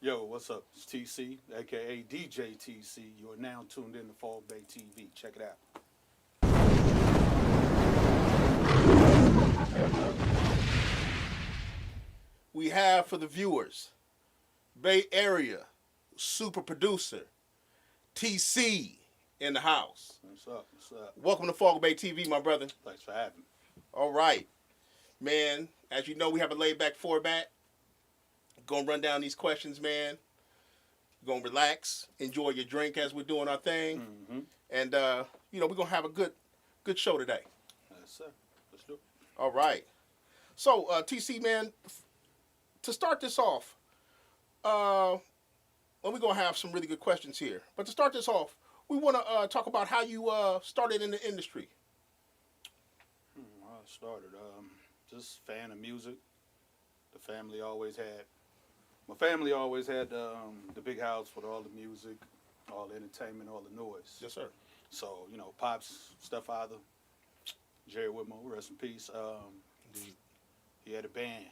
Yo, what's up? It's TC, aka DJ TC. You are now tuned in to FogBay TV. Check it out. We have for the viewers, Bay Area super producer, TC in the house. What's up? What's up? Welcome to FogBay TV, my brother. Thanks for having me. All right. Man, as you know, we have a laid back format. Gonna run down these questions, man. Gonna relax, enjoy your drink as we're doing our thing. Mm-hmm. And we're gonna have a good show today. Yes, sir. Let's do it. All right. So, TC, man, to start this off, well, we're going to have some really good questions here. But to start this off, we want to talk about how you started in the industry. I started just fan of music. My family always had the big house with all the music, all the entertainment, all the noise. Yes, sir. So, Pop's stepfather, Jerry Whitmore, rest in peace, he had a band.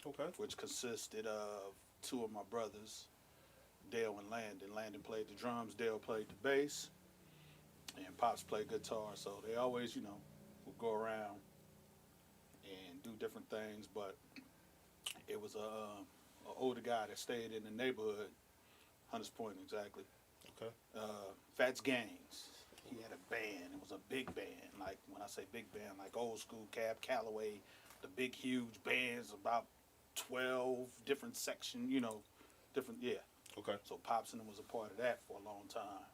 Okay. Which consisted of two of my brothers, Dale and Landon. Landon played the drums, Dale played the bass, and Pops played guitar. So they always, would go around and do different things. But it was a older guy that stayed in the neighborhood, Hunters Point exactly. Okay. Fats Gaines. He had a band. It was a big band. Like when I say big band, like old school Cab Calloway, the big huge bands about 12 different sections, different, yeah. Okay. So Pops and them was a part of that for a long time.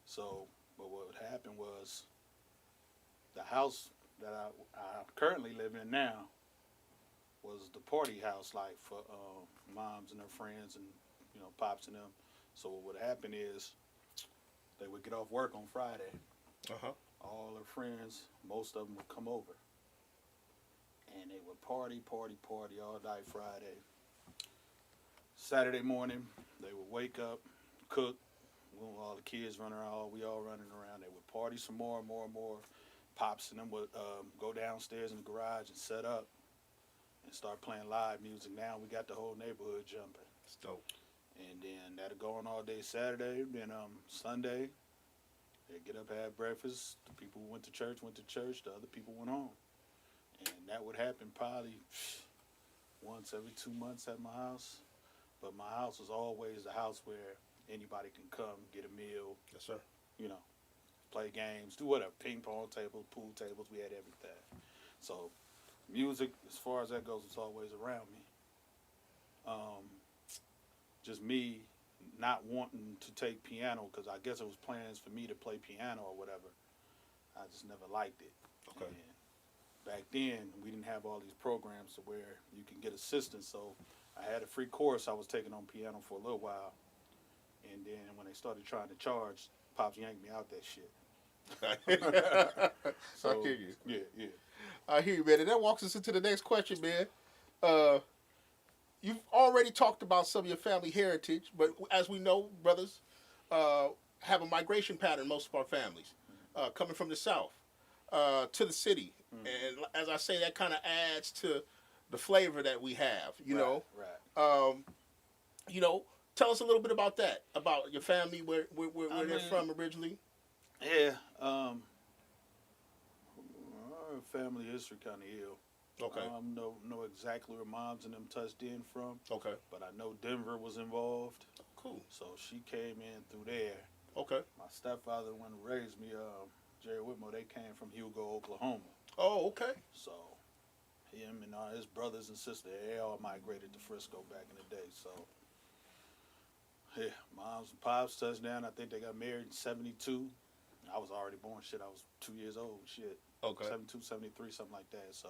So, but what happened was the house that I currently live in now was the party house, like for moms and their friends and, Pops and them. So what would happen is they would get off work on Friday. Uh-huh. All their friends, most of them would come over. And they would party all night Friday. Saturday morning, they would wake up, cook. All the kids running around, we all running around. They would party some more. Pops and them would go downstairs in the garage and set up and start playing live music. Now we got the whole neighborhood jumping. It's dope. And then that'll go on all day Saturday. Then Sunday, they'd get up, have breakfast. The people who went to church. The other people went home. And that would happen probably once every 2 months at my house. But my house was always the house where anybody can come, get a meal. Yes, sir. Play games, do whatever. Ping pong tables, pool tables, we had everything. So music, as far as that goes, it's always around me. Just me not wanting to take piano, because I guess it was plans for me to play piano or whatever. I just never liked it. Okay. And back then, we didn't have all these programs to where you can get assistance. So I had a free course I was taking on piano for a little while. And then when they started trying to charge, Pops yanked me out that shit. So, I hear you. Yeah. I hear you, man. And that walks us into the next question, man. You've already talked about some of your family heritage, but as we know, brothers have a migration pattern, most of our families, coming from the South to the city. And as I say, that kind of adds to the flavor that we have, you know. Right. Tell us a little bit about that, about your family, where they're from originally. Yeah. Our family history kind of ill. Okay. Know exactly where moms and them touched in from. Okay. But I know Denver was involved. Cool. So she came in through there. Okay. My stepfather, the one who raised me, Jerry Whitmore, they came from Hugo, Oklahoma. Oh, okay. So him and his brothers and sisters, they all migrated to Frisco back in the day. So yeah, moms and pops touched down. I think they got married in 72. I was already born. Shit, I was 2 years old. Shit. Okay. 72, 73, something like that. So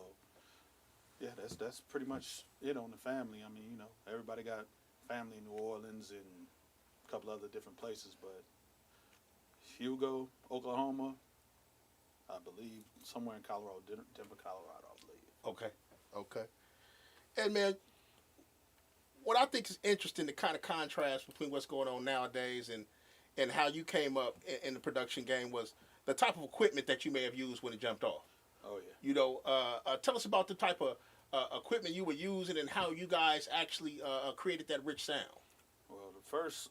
yeah, that's pretty much it on the family. I mean, everybody got family in New Orleans and a couple other different places, but Hugo, Oklahoma, I believe somewhere in Colorado, Denver, Colorado, I believe. Okay. And man, what I think is interesting, the kind of contrast between what's going on nowadays and how you came up in the production game was the type of equipment that you may have used when it jumped off. Oh yeah. Tell us about the type of equipment you were using and how you guys actually created that rich sound. Well, the first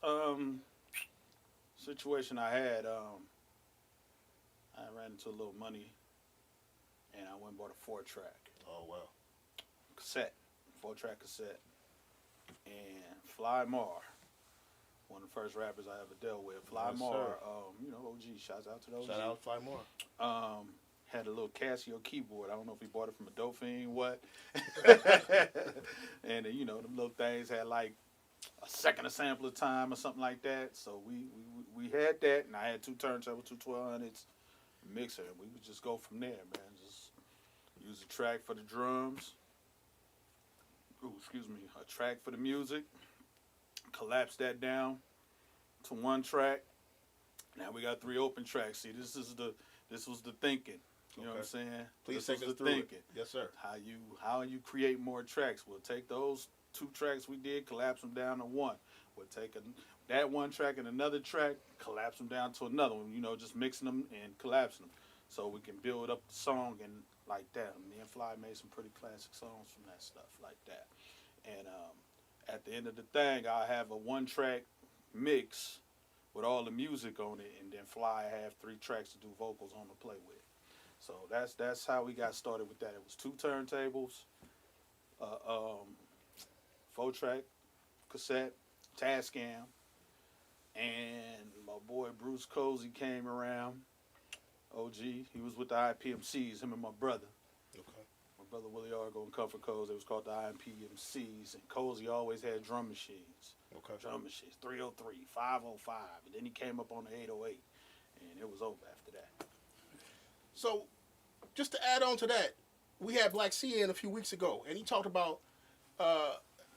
situation I had, I ran into a little money, and I went and bought a 4-track Oh, well. cassette, 4-track cassette, and Fly Mar, one of the first rappers I ever dealt with. Fly Yes, Mar, sir. OG, shouts out to the OG. Shout out Fly More. Had a little Casio keyboard. I don't know if he bought it from a dope fiend, what. And then, the little things had like a second of sampler time or something like that. So we had that, and I had 2 turntables, 2 1200s, mixer, and we would just go from there, man. Just use a track for the drums. A track for the music. Collapse that down to 1 track. Now we got 3 open tracks. See, this was the thinking. You know what I'm saying? Please This take was us the through thinking. it. Yes, sir. How you create more tracks. We'll take those 2 tracks we did, collapse them down to 1. We'll take that 1 track and another track, collapse them down to another one. Just mixing them and collapsing them, so we can build up the song and like that. Me and Fly made some pretty classic songs from that stuff like that. And at the end of the thing, I'll have a 1-track mix with all the music on it, and then Fly have 3 tracks to do vocals on to play with. So that's how we got started with that. It was 2 turntables, 4-track cassette, Tascam, and my boy Bruce Cozy came around. OG, he was with the IPMCs, him and my brother. Okay. My brother Willie Argo and Comfort Cozy. It was called the IPMCs, and Cozy always had drum machines. Okay. Drum machines, 303, 505, and then he came up on the 808, and it was over after that. So, just to add on to that, we had Black C in a few weeks ago, and he talked about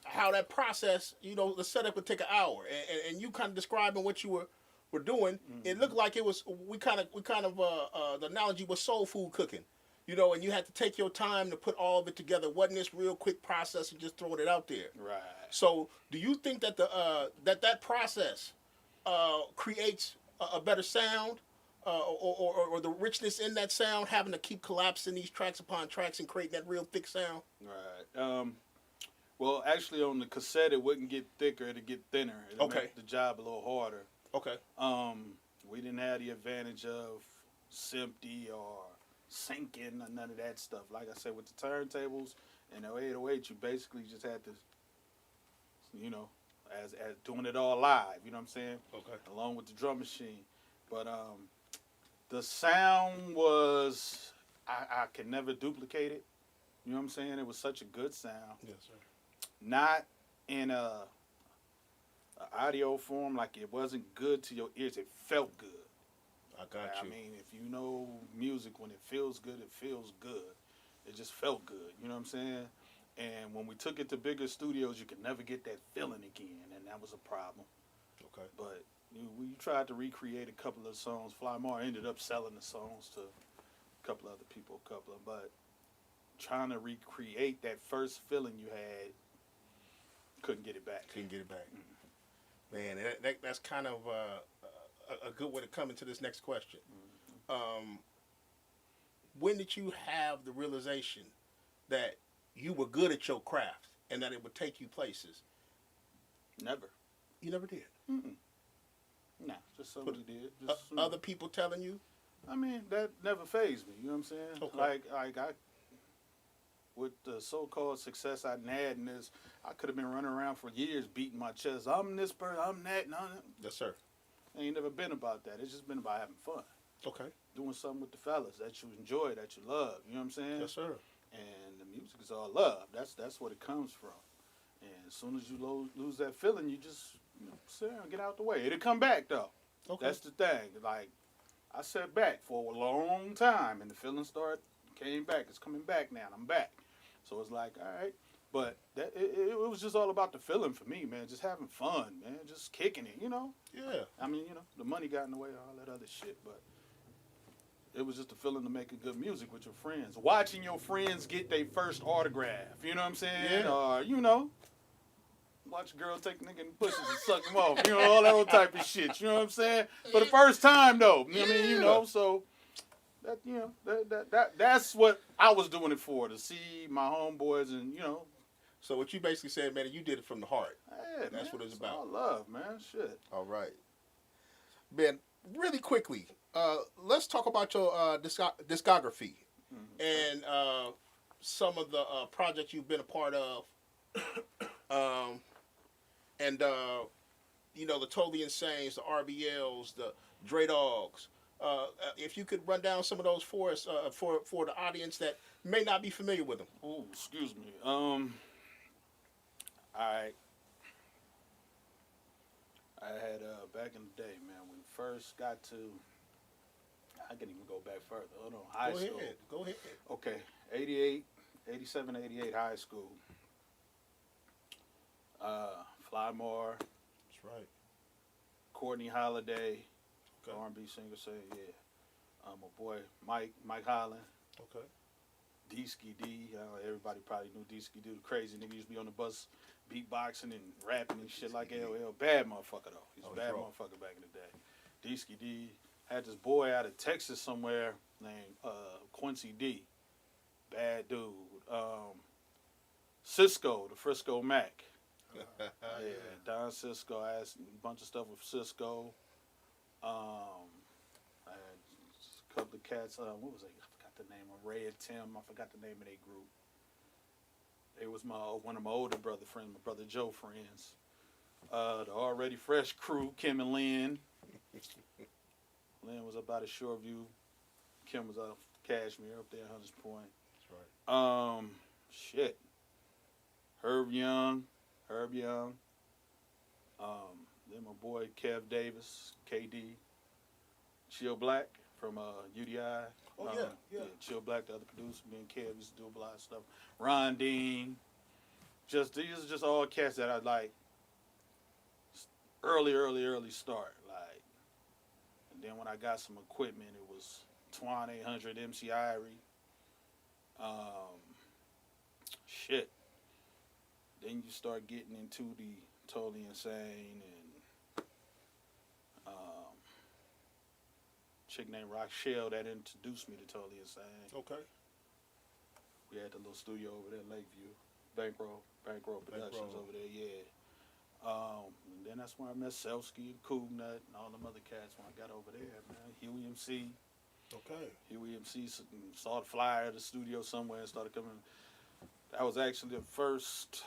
how that process, the setup would take an hour, and you kind of describing what you were doing. Mm-hmm. It looked like it was the analogy was soul food cooking, and you had to take your time to put all of it together. It wasn't this real quick process of just throwing it out there. Right. So, do you think that that process creates a better sound? Or the richness in that sound, having to keep collapsing these tracks upon tracks and creating that real thick sound? Right. Well, actually, on the cassette, it wouldn't get thicker; it'd get thinner. It'd make the job a little harder. Okay. We didn't have the advantage of SMPTE or syncing or none of that stuff. Like I said, with the turntables and the 808, you basically just had to, as doing it all live. You know what I'm saying? Okay. Along with the drum machine, but the sound was, I could never duplicate it. You know what I'm saying? It was such a good sound. Yes, sir. Not in a audio form, like it wasn't good to your ears. It felt good. I got you. I mean, if you know music, when it feels good, it feels good. It just felt good. You know what I'm saying? And when we took it to bigger studios, you could never get that feeling again, and that was a problem. Okay. But we tried to recreate a couple of songs. Fly Mar ended up selling the songs to a couple other people, but trying to recreate that first feeling you had, couldn't get it back. Couldn't get it back. Man, that's kind of a good way to come into this next question. Mm-hmm. When did you have the realization that you were good at your craft and that it would take you places? Never. You never did? Mm-mm. Nah, just something we did. Just, other people telling you? I mean, that never fazed me. You know what I'm saying? Okay. Like I, with the so-called success I had in this, I could have been running around for years beating my chest. I'm this person, I'm that. No. Yes, sir. It ain't never been about that. It's just been about having fun. Okay. Doing something with the fellas that you enjoy, that you love. You know what I'm saying? Yes, sir. And the music is all love. That's what it comes from. And as soon as you lose that feeling, you just sit down and get out the way. It'll come back, though. Okay. That's the thing. Like, I sat back for a long time, and the feeling came back. It's coming back now, and I'm back. So it's like, all right. But it was just all about the feeling for me, man. Just having fun, man. Just kicking it, Yeah. I mean, the money got in the way of all that other shit, but it was just a feeling to make good music with your friends. Watching your friends get their first autograph, you know what I'm saying? Yeah. Or, watch a girl take a nigga and pushes and suck him off, all that old type of shit, you know what I'm saying? For the first time, though, I mean, so that's what I was doing it for, to see my homeboys and So what you basically said, man, you did it from the heart. yeah, That's man, what it's it's about. all love, man. Shit. All right, Ben. Really quickly, let's talk about your discography and some of the projects you've been a part of, and the Totally Insanes, the RBLs, the Dre Dogs. If you could run down some of those for us, for the audience that may not be familiar with them. Oh, excuse me. I had back in the day, man. When we first got to, I can even go back further. Hold on, high school. Go ahead. Okay, 88, 87, 88, high school. Fly Moore, That's right. Courtney Holiday, Okay. R&B singer, say yeah. My boy Mike Holland, Okay. D-Ski D. Everybody probably knew D-Ski D. The crazy nigga used to be on the bus beatboxing and rapping and shit like LL. Bad motherfucker though. He's a bad motherfucker back in the day. D-Ski D had this boy out of Texas somewhere named Quincy D. Bad dude. Cisco, the Frisco Mac. Yeah, Don Cisco. I had a bunch of stuff with Cisco. I had a couple of cats. What was it? I forgot the name of Ray and Tim. I forgot the name of their group. It was one of my older brother friends, my brother Joe friends. The Already Fresh crew, Kim and Lynn. Lynn was up out of Shoreview. Kim was off Cashmere up there at Hunters Point. That's right. Shit. Herb Young. Then my boy Kev Davis, KD. Chill Black from UDI. Oh, yeah. Chill Black, the other producer. Me and Kev used to do a lot of stuff. Ron Dean. These are just all cats that I like. Early start. Like, and then when I got some equipment, it was Twan 800, MC Irie. Shit. Then you start getting into the Totally Insane and chick named Rochelle that introduced me to Totally Insane. Okay. We had the little studio over there in Lakeview. Bankroll Productions over there, yeah. And then that's when I met Selsky and Cougnut and all them other cats when I got over there, man. Huey MC. Okay. Huey MC saw the flyer at the studio somewhere and started coming. That was actually the first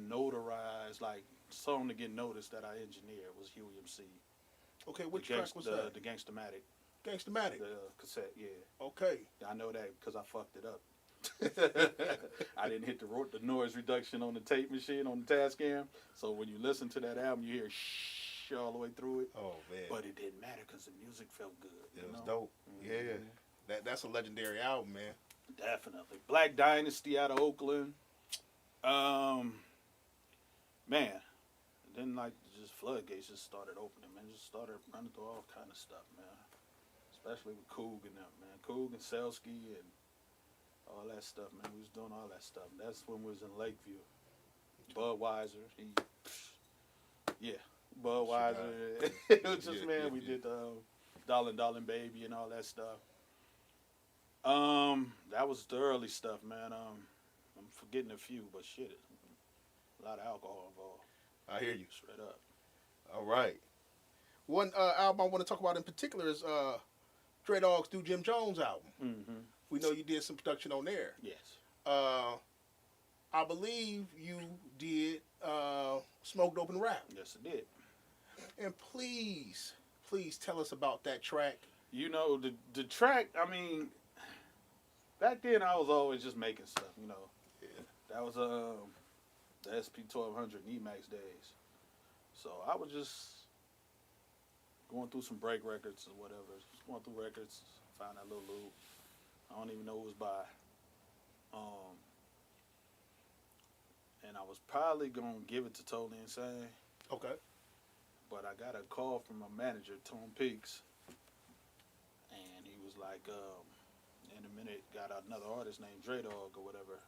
notarized, like, song to get noticed that I engineered was Huey MC. Okay, which track was that? The Gangstamatic. Gangstamatic? The cassette, yeah. Okay. I know that because I fucked it up. I didn't hit the noise reduction on the tape machine, on the Tascam. So when you listen to that album, you hear shh all the way through it. Oh, man. But it didn't matter because the music felt good. It was dope. Mm-hmm. Yeah. That's a legendary album, man. Definitely. Black Dynasty out of Oakland. Man. Then, like, just floodgates just started opening, man. Just started running through all kind of stuff, man. Especially with Coog and them, man. Coog and Selsky and all that stuff, man. We was doing all that stuff. That's when we was in Lakeview. Budweiser. Budweiser. It was just, we did Darling Baby and all that stuff. That was the early stuff, man. I'm forgetting a few, but shit, a lot of alcohol involved. I hear you. Straight up. All right. One album I want to talk about in particular is Dre Dogg's Do Jim Jones album. Mm-hmm. We know you did some production on there. Yes. I believe you did Smoke Dope and Rap. Yes, I did. And please tell us about that track. You know, the track, I mean, back then I was always just making stuff, you know. Yeah. That was the SP1200 Emax days. So I was just going through some break records or whatever. Just going through records, found that little loop. I don't even know who it was by. And I was probably going to give it to Totally Insane. Okay. But I got a call from my manager, Tom Peaks. And he was like, in a minute, got another artist named Dre Dog or whatever.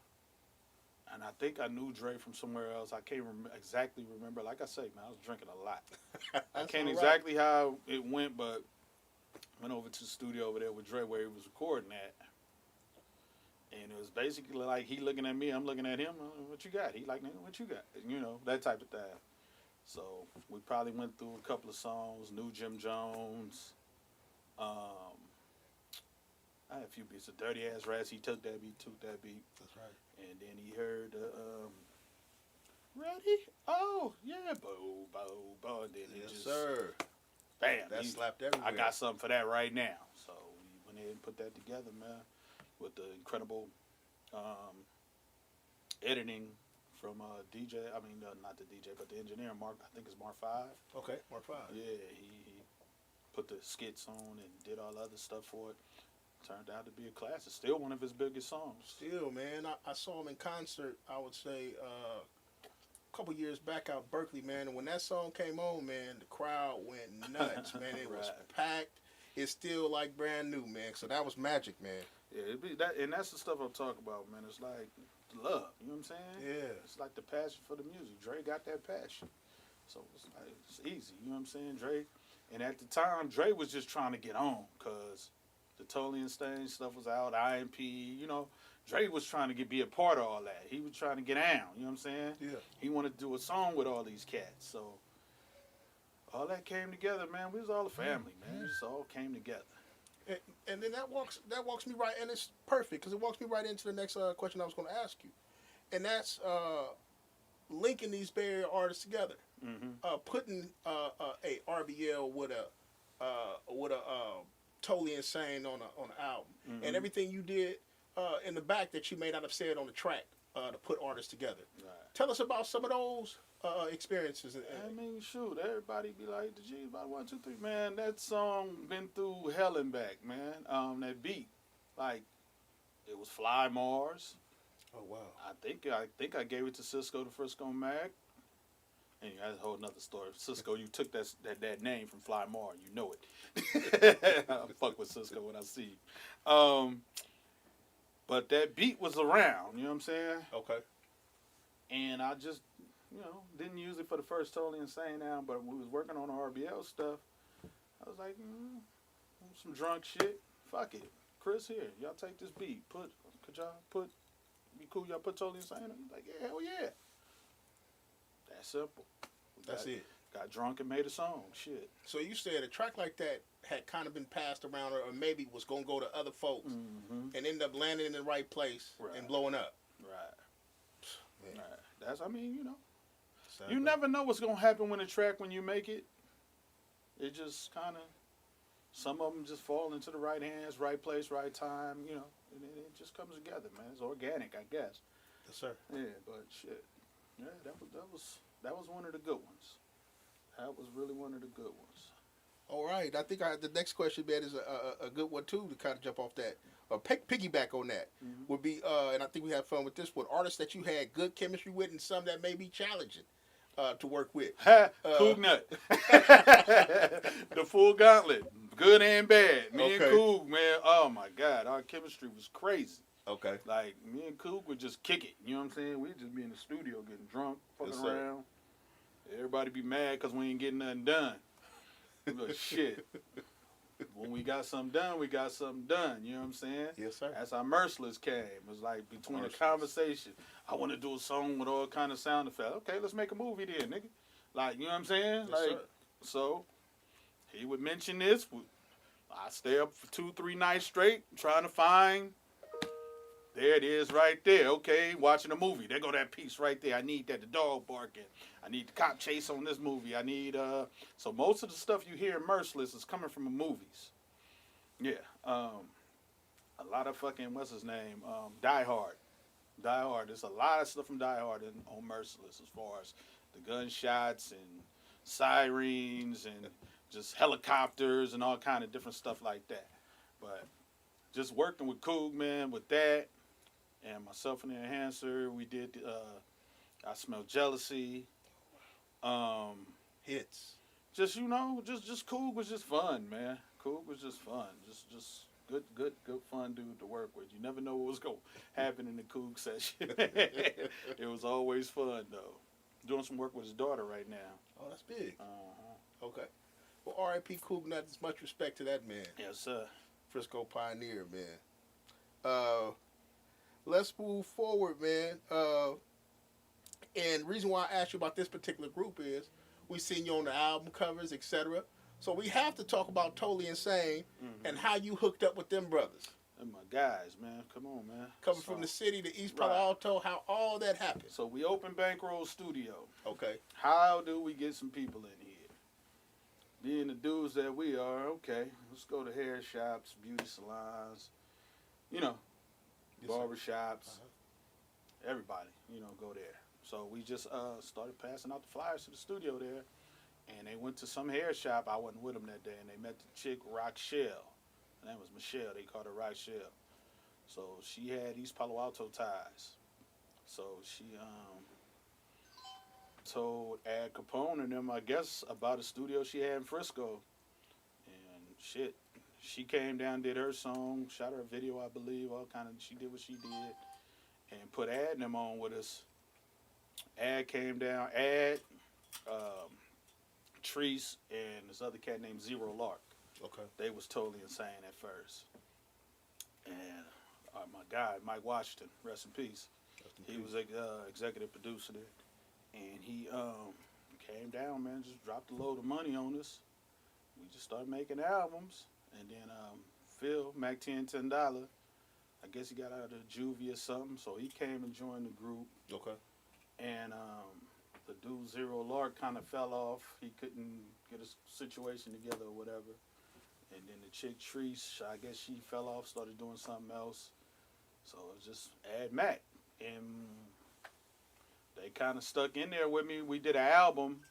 And I think I knew Dre from somewhere else. I can't exactly remember. Like I say, man, I was drinking a lot. I can't exactly how it went, but Went over to the studio over there with Dre where he was recording at. And it was basically like he looking at me, I'm looking at him. What you got? He like, nigga, what you got? You know, that type of thing. So we probably went through a couple of songs. New Jim Jones. I had a few beats. A Dirty Ass Rats. He took that beat. That's right. And then he heard Ready? Oh yeah, bo bo bo. And then it Yes, just sir. bam. That slapped everywhere. I got something for that right now. So we went ahead and put that together, man, with the incredible editing from DJ. I mean, not the DJ, but the engineer, Mark. I think it's Mark 5. Okay, Mark 5. Yeah, he put the skits on and did all the other stuff for it. Turned out to be a classic. Still one of his biggest songs. Still, man, I saw him in concert, I would say, a couple years back out in Berkeley, man. And when that song came on, man, the crowd went nuts, man. It was packed. It's still like brand new, man. So that was magic, man. Yeah, it'd be that, and that's the stuff I'm talking about, man. It's like love, you know what I'm saying? Yeah. It's like the passion for the music. Dre got that passion. So it's like, it's easy, you know what I'm saying? Dre, and at the time, Dre was just trying to get on, because the Totally Insane stuff was out, IMP, you know. Dre was trying to be a part of all that. He was trying to get down, you know what I'm saying? Yeah. He wanted to do a song with all these cats. So all that came together, man. We was all a family, man. It just all came together. And then that walks me right, and it's perfect because it walks me right into the next question I was going to ask you, and that's linking these Bay Area artists together, putting a RBL with a Totally Insane on an album, and everything you did in the back that you may not have said on the track to put artists together. Right. Tell us about some of those experiences. I mean, shoot, everybody be like, the G about 1, 2, 3, man. That song been through hell and back, man. That beat, like, it was Fly Mars. Oh wow! I think I gave it to Cisco the Frisco Mac. And that's a whole nother story. Cisco, you took that name from Fly Mars. You know it. I fuck with Cisco when I see you. But that beat was around. You know what I'm saying? Okay. And I just, didn't use it for the first Totally Insane now, but when we was working on the RBL stuff, I was like, some drunk shit. Fuck it. Chris, here, y'all take this beat. Be cool, y'all put Totally Insane on it? Like, yeah, hell yeah. That's simple. That's it. Got drunk and made a song. Shit. So you said a track like that had kind of been passed around, or maybe was going to go to other folks, and ended up landing in the right place and blowing up. Right. Right. That's, you never know what's going to happen when you make it. It just kind of, some of them just fall into the right hands, right place, right time, and it just comes together, man. It's organic, I guess. Yes, sir. Yeah, but shit. Yeah, that was one of the good ones. That was really one of the good ones. All right. I think the next question, man, is a good one, too, to kind of jump off that. Or piggyback on that would be, and I think we had fun with this one, artists that you had good chemistry with and some that may be challenging to work with. Cougnut. The full gauntlet. Good and bad. Me and Coug, man, oh my God, our chemistry was crazy. Okay. Like, me and Coug would just kick it. You know what I'm saying? We'd just be in the studio getting drunk, fucking around. Everybody be mad because we ain't getting nothing done. But shit. When we got something done, we got something done. You know what I'm saying? Yes, sir. That's how Merciless came. It was like between the conversation. I want to do a song with all kind of sound effects. Okay, let's make a movie then, nigga. Like, you know what I'm saying? Yes, like, sir. So he would mention this. I stay up for 2-3 nights straight trying to find. There it is right there. Okay, watching a movie. There go that piece right there. I need that, the dog barking. I need the cop chase on this movie. I need, so most of the stuff you hear in Merciless is coming from the movies. Yeah. A lot of fucking, what's his name? Die Hard. Die Hard. There's a lot of stuff from Die Hard on Merciless as far as the gunshots and sirens and just helicopters and all kind of different stuff like that. But just working with Coug, man, with that, and myself and the enhancer, we did, I Smell Jealousy. Hits. Just, just Coug was just fun, man. Coug was just fun. Just good fun dude to work with. You never know what was going to happen in the Coug session. It was always fun, though. Doing some work with his daughter right now. Oh, that's big. Okay. Well, R.I.P. Cougnut. Much respect to that man. Yes, sir. Frisco pioneer, man. Let's move forward, man. And reason why I asked you about this particular group is we seen you on the album covers, etc. So we have to talk about Totally Insane and how you hooked up with them brothers. They're my guys, man. Come on, man. Coming from the city to East Palo Alto, how all that happened. So we open Bankroll Studio. Okay. How do we get some people in here? Being the dudes that we are, okay, let's go to hair shops, beauty salons, barber shops, everybody, go there. So we just started passing out the flyers to the studio there, and they went to some hair shop. I wasn't with them that day, and they met the chick, Rochelle. Her name was Michelle. They called her Rochelle. So she had East Palo Alto ties. So she told Ad Capone and them, I guess, about a studio she had in Frisco. And shit, she came down, did her song, shot her a video, I believe, she did what she did, and put Ad and them on with us. Ad came down, Treese, and this other cat named Zero Lark. Okay. They was Totally Insane at first. And my guy, Mike Washington, rest in peace. He was executive producer there. And he came down, man, just dropped a load of money on us. We just started making albums. And then Phil, Mac $10, I guess he got out of juvie or something, so he came and joined the group. Okay. And the dude Zero Lark kind of fell off. He couldn't get a situation together or whatever. And then the chick Treese, I guess she fell off, started doing something else. So it was just Ad Mac. And they kind of stuck in there with me. We did an album,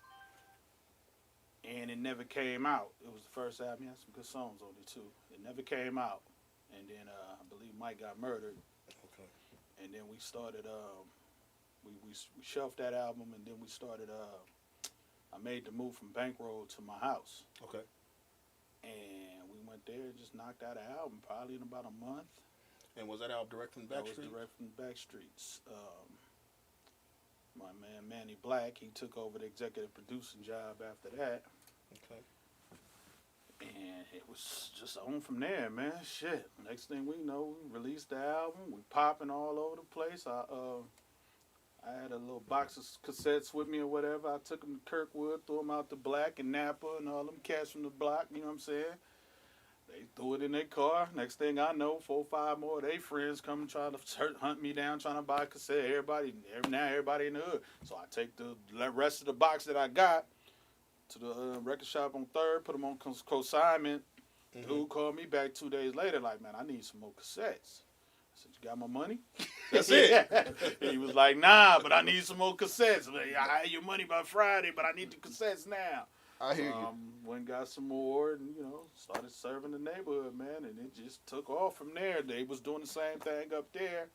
and it never came out. It was the first album. He had some good songs on it, too. It never came out. And then I believe Mike got murdered. Okay. And then we started, we shelved that album, and then we started, I made the move from Bankroll to my house. Okay. And we went there and just knocked out an album probably in about a month. And was that album direct from the back streets? street? That was direct from the back streets. My man Manny Black, he took over the executive producing job after that. Okay. And it was just on from there, man. Shit. Next thing we know, we released the album. We popping all over the place. I had a little box of cassettes with me or whatever. I took them to Kirkwood, threw them out to Black and Napa and all them cats from the block, you know what I'm saying? They threw it in their car. Next thing I know, 4 or 5 more of their friends come and try to hunt me down, trying to buy a cassette. Everybody in the hood. So I take the rest of the box that I got to the record shop on 3rd, put them on consignment. Mm-hmm. Dude called me back 2 days later like, man, I need some more cassettes. I said, you got my money? That's it. He was like, nah, but I need some more cassettes. I had your money by Friday, but I need the cassettes now. I hear you. Went and got some more and, started serving the neighborhood, man. And it just took off from there. They was doing the same thing up there.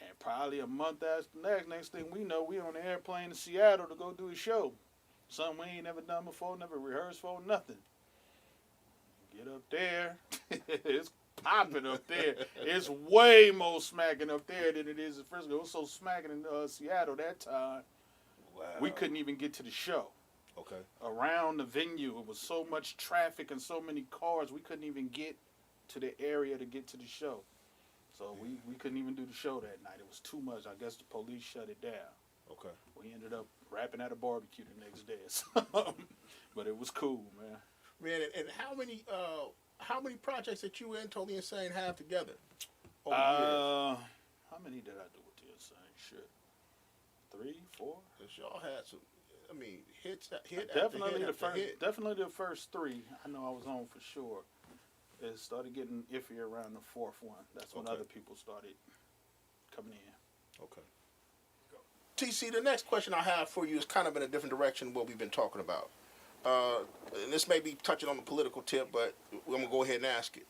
And probably a month after next thing we know, we on the airplane to Seattle to go do a show. Something we ain't never done before, never rehearsed for, nothing. Get up there. It's popping up there. It's way more smacking up there than it is in Frisco. It was so smacking in Seattle that time. Wow. We couldn't even get to the show. Okay. Around the venue, it was so much traffic and so many cars, we couldn't even get to the area to get to the show. So we couldn't even do the show that night. It was too much. I guess the police shut it down. Okay. We ended up rapping at a barbecue the next day. But it was cool, man. Man, and how many projects that you and Totally Insane have together over the years? How many did I do with the Insane? Shit. 3, 4? Because y'all had some, hit Definitely after hit. Definitely the first 3. I know I was on for sure. It started getting iffy around the 4th one. That's when other people started coming in. Okay. TC, the next question I have for you is kind of in a different direction than what we've been talking about. And this may be touching on the political tip, but I'm going to go ahead and ask it.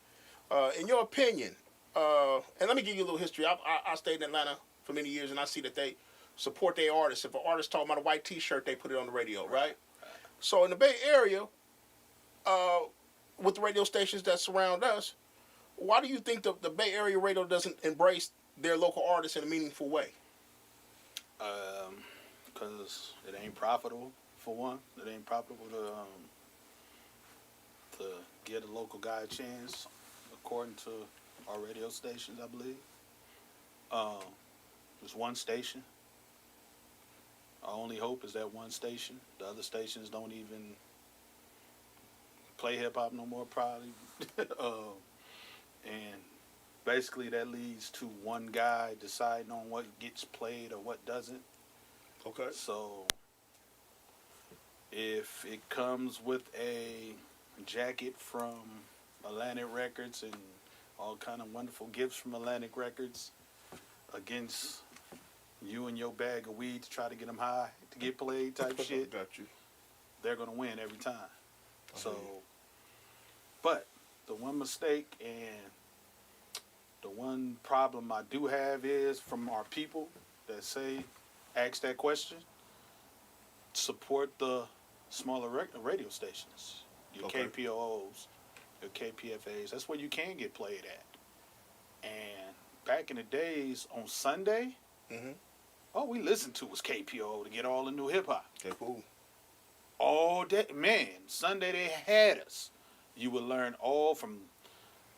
In your opinion, and let me give you a little history. I stayed in Atlanta for many years, and I see that they support their artists. If an artist talking about a white T-shirt, they put it on the radio, right? So in the Bay Area, with the radio stations that surround us, why do you think the Bay Area radio doesn't embrace their local artists in a meaningful way? Because it ain't profitable, for one. It ain't profitable to give the local guy a chance, according to our radio stations, I believe. There's one station. Our only hope is that one station. The other stations don't even play hip hop no more, probably. And basically, that leads to one guy deciding on what gets played or what doesn't. Okay. So, if it comes with a jacket from Atlantic Records and all kind of wonderful gifts from Atlantic Records against you and your bag of weed to try to get them high to get played type shit, Got you. they're going to win every time. So, but the one mistake and the one problem I do have is from our people that say, ask that question, support the smaller radio stations, your KPOOs, your KPFAs. That's where you can get played at. And back in the days on Sunday, all we listened to was KPO to get all the new hip hop. Okay, cool. All day, man. Sunday they had us. You would learn all from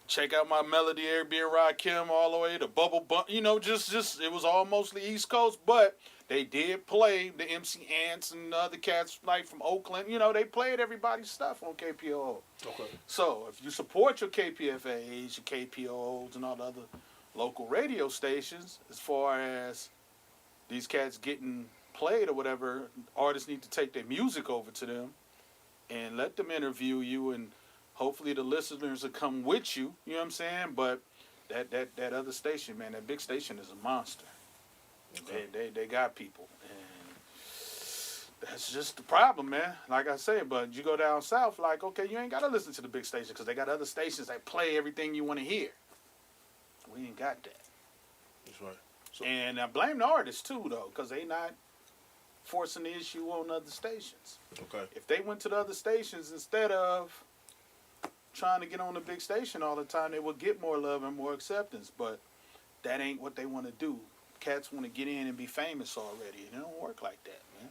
Check Out My Melody, Airbnb, Rakim, all the way to Bubble Bump. You know, just it was all mostly East Coast, but they did play the MC Ants and other cats like from Oakland. You know, they played everybody's stuff on KPO. Okay. So if you support your KPFAs, your KPOs, and all the other local radio stations, as far as these cats getting played or whatever, artists need to take their music over to them and let them interview you, and hopefully the listeners will come with you. You know what I'm saying? But that other station, man, that big station is a monster. Okay. They got people, and that's just the problem, man. Like I say, but you go down south, like, okay, you ain't got to listen to the big station because they got other stations that play everything you want to hear. We ain't got that. That's right. So, And I blame the artists, too, though, because they not forcing the issue on other stations. okay. If they went to the other stations instead of trying to get on the big station all the time, they would get more love and more acceptance. But that ain't what they want to do. Cats want to get in and be famous already, and it don't work like that, man.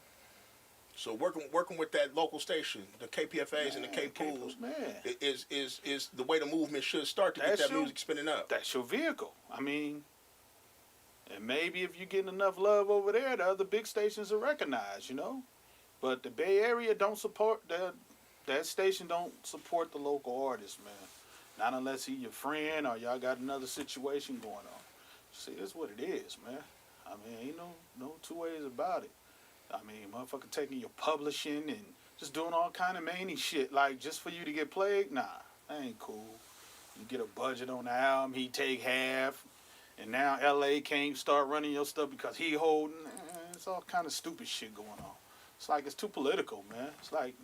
So working with that local station, the KPFAs and the K-Pools, man, is the way the movement should start to get that music spinning up. That's your vehicle. I mean, and maybe if you're getting enough love over there, the other big stations are recognized, you know. But the Bay Area don't support that station don't support the local artists, man. Not unless he your friend or y'all got another situation going on. See, that's what it is, man. I mean, ain't no two ways about it. I mean, motherfucker taking your publishing and just doing all kind of manny shit, like just for you to get played. Nah, that ain't cool. You get a budget on the album, he take half, and now LA can't start running your stuff because he holding. It's all kind of stupid shit going on. It's like it's too political, man. It's like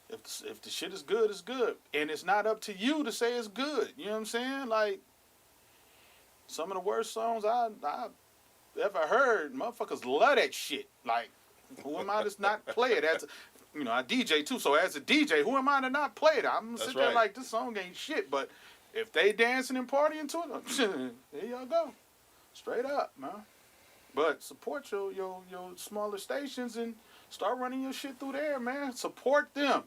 if the shit is good, it's good, and it's not up to you to say it's good. You know what I'm saying? Like some of the worst songs I ever heard, motherfuckers love that shit. Like, who am I to not play it? As I DJ too, so as a DJ, who am I to not play it? I'm gonna sit there like this song ain't shit. But if they dancing and partying to it, there y'all go, straight up, man. But support your smaller stations and start running your shit through there, man. Support them.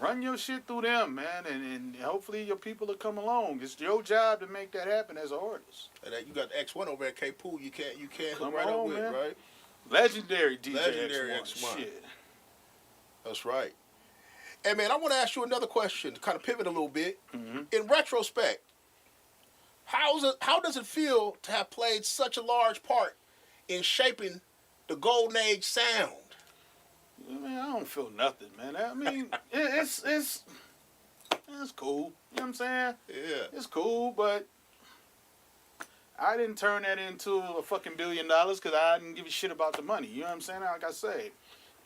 Run your shit through them, man, and hopefully your people will come along. It's your job to make that happen as an artist. And you got X1 over at K-Pool. You can't come hook right on, up with, man. right? Legendary DJ Legendary X1. Shit. That's right. And man, I want to ask you another question to kind of pivot a little bit. Mm-hmm. In retrospect, how does it feel to have played such a large part in shaping the Golden Age sound? Man, I don't feel nothing, man. I mean, it's cool. You know what I'm saying? Yeah. It's cool, but I didn't turn that into a fucking $1 billion because I didn't give a shit about the money. You know what I'm saying? Like I say,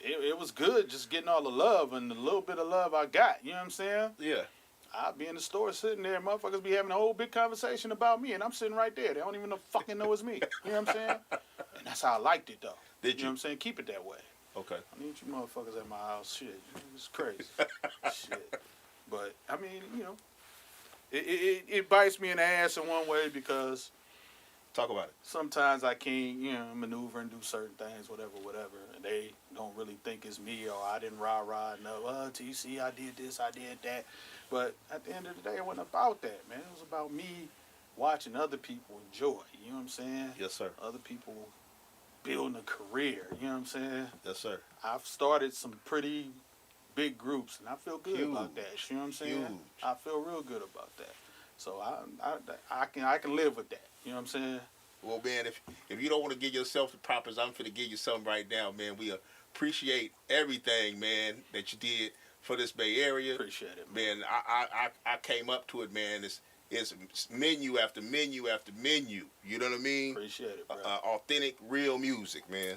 it was good just getting all the love and the little bit of love I got. You know what I'm saying? Yeah. I'd be in the store sitting there, motherfuckers be having a whole big conversation about me, and I'm sitting right there. They don't even fucking know it's me. You know what I'm saying? And that's how I liked it, though. Did you? You know what I'm saying? Keep it that way. Okay. I need you motherfuckers at my house. Shit, it's crazy. Shit. But, I mean, it bites me in the ass in one way because Talk about it. Sometimes I can't, maneuver and do certain things, whatever, and they don't really think it's me or I didn't rah no. TC, I did this, I did that, but at the end of the day, it wasn't about that, man. It was about me watching other people enjoy. You know what I'm saying? Yes, sir. Other people building a career. You know what I'm saying? Yes, sir. I've started some pretty big groups, and I feel good Huge. about that. You know what I'm saying? Huge. I feel real good about that. So I can live with that. You know what I'm saying? Well, man, if you don't want to give yourself the propers, I'm finna give you something right now, man. We appreciate everything, man, that you did for this Bay Area. Appreciate it, man. Man, I came up to it, man. It's menu after menu after menu. You know what I mean? Appreciate it, bro. Authentic, real music, man.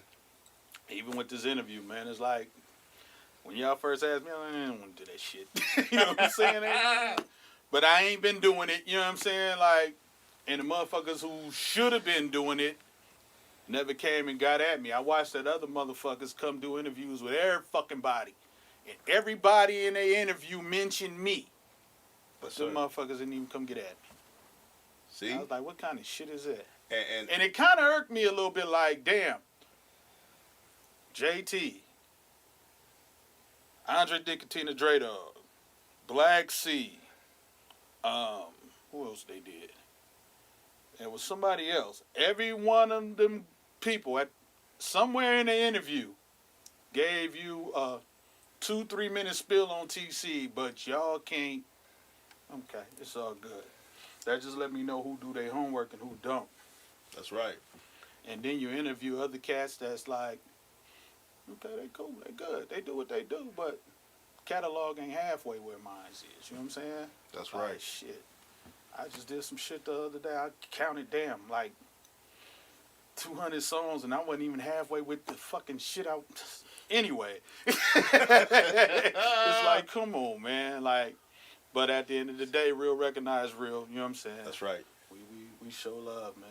Even with this interview, man, it's like when y'all first asked me, I didn't want to do that shit. You know what I'm saying? But I ain't been doing it. You know what I'm saying? Like, and the motherfuckers who should have been doing it never came and got at me. I watched that other motherfuckers come do interviews with every fucking body. And everybody in their interview mentioned me. But some motherfuckers didn't even come get at me. See? I was like, what kind of shit is that? And it kind of irked me a little bit like, damn, JT, Andre Nicotina Dre Dog, Black Sea, who else they did? It was somebody else. Every one of them people at somewhere in the interview gave you a 2-3 minute spill on TC, but y'all can't. Okay, it's all good. That just let me know who do their homework and who don't. That's right. And then you interview other cats that's like, okay, they cool, they good, they do what they do, but catalog ain't halfway where mine is. You know what I'm saying? That's like, right. Shit. I just did some shit the other day. I counted, damn, like 200 songs, and I wasn't even halfway with the fucking shit out. Anyway, it's like, come on, man. Like, but at the end of the day, real recognize real. You know what I'm saying? That's right. We show love, man.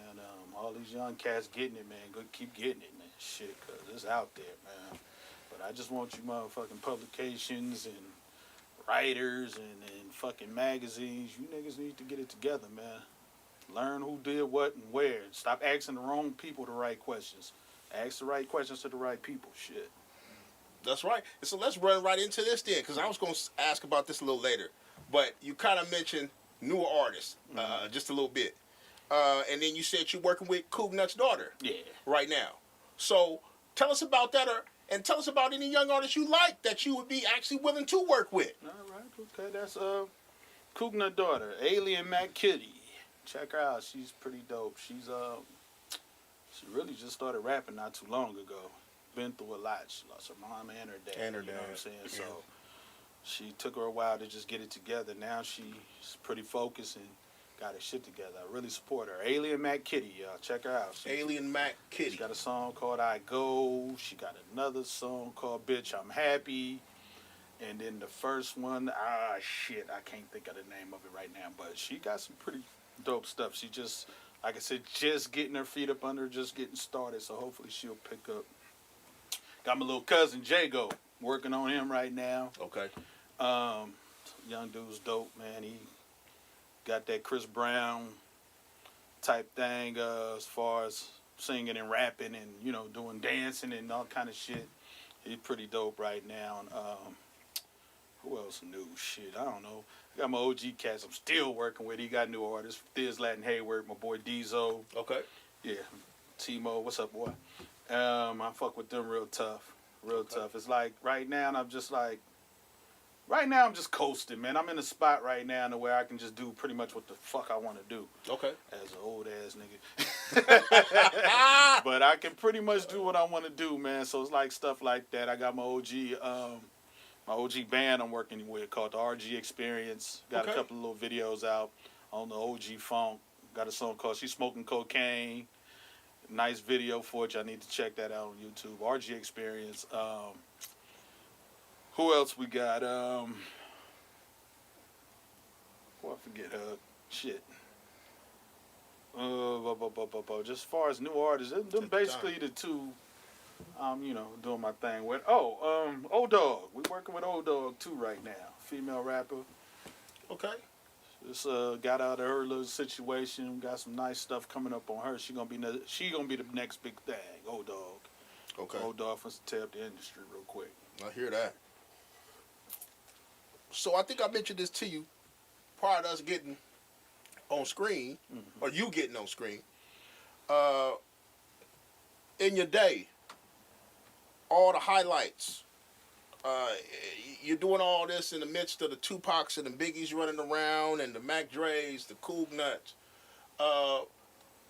All these young cats getting it, man. Go keep getting it, man. Shit, cause it's out there, man. But I just want you motherfucking publications and writers and fucking magazines. You niggas need to get it together, man. Learn who did what and where. Stop asking the wrong people the right questions. Ask the right questions to the right people. Shit. That's right. So let's run right into this then, because I was going to ask about this a little later. But you kind of mentioned newer artists, just a little bit. And then you said you're working with Cougnut's daughter right now. So tell us about that, and tell us about any young artists you like that you would be actually willing to work with. All right, okay. That's Cougnut daughter, Alien Mac Kitty. Check her out. She's pretty dope. She really just started rapping not too long ago. Been through a lot. She lost her mom and her dad. You know what I'm saying? Yeah. So she took her a while to just get it together. Now she's pretty focused and got her shit together. I really support her. Alien Mac Kitty, y'all. Check her out. Alien Mac Kitty. She got a song called I Go. She got another song called Bitch I'm Happy. And then the first one, shit, I can't think of the name of it right now. But she got some pretty dope stuff. She just, like I said, just getting her feet up under her, just getting started. So hopefully she'll pick up. Got my little cousin, Jago, working on him right now. Okay. Young dude's dope, man. He got that Chris Brown type thing as far as singing and rapping and, doing dancing and all kind of shit. He's pretty dope right now. And, who else new? Shit, I don't know. I got my OG cats I'm still working with. He got new artists. Thiz Latin Hayward, my boy Deezo. Okay. Yeah. T-Mo, what's up, boy? I fuck with them real tough. Real tough. It's like right now I'm just coasting, man. I'm in a spot right now to where I can just do pretty much what the fuck I want to do. Okay. As an old ass nigga. But I can pretty much do what I want to do, man. So it's like stuff like that. I got my OG band I'm working with called the RG Experience. Got a couple of little videos out on the OG funk. Got a song called She's Smoking Cocaine. Nice video for it. I need to check that out on YouTube. RG Experience. Who else we got? I forget. Shit. Just as far as new artists, them basically the two. Doing my thing with. O-Dog. We working with O-Dog too right now. Female rapper. Okay. Just got out of her little situation. Got some nice stuff coming up on her. She gonna be the next big thing. Old dog. Okay. Old dog wants to tear up the industry real quick. I hear that. So I think I mentioned this to you prior to us getting on screen, or you getting on screen. In your day, all the highlights. You're doing all this in the midst of the Tupacs and the Biggies running around and the Mac Dre's, the Cougnuts.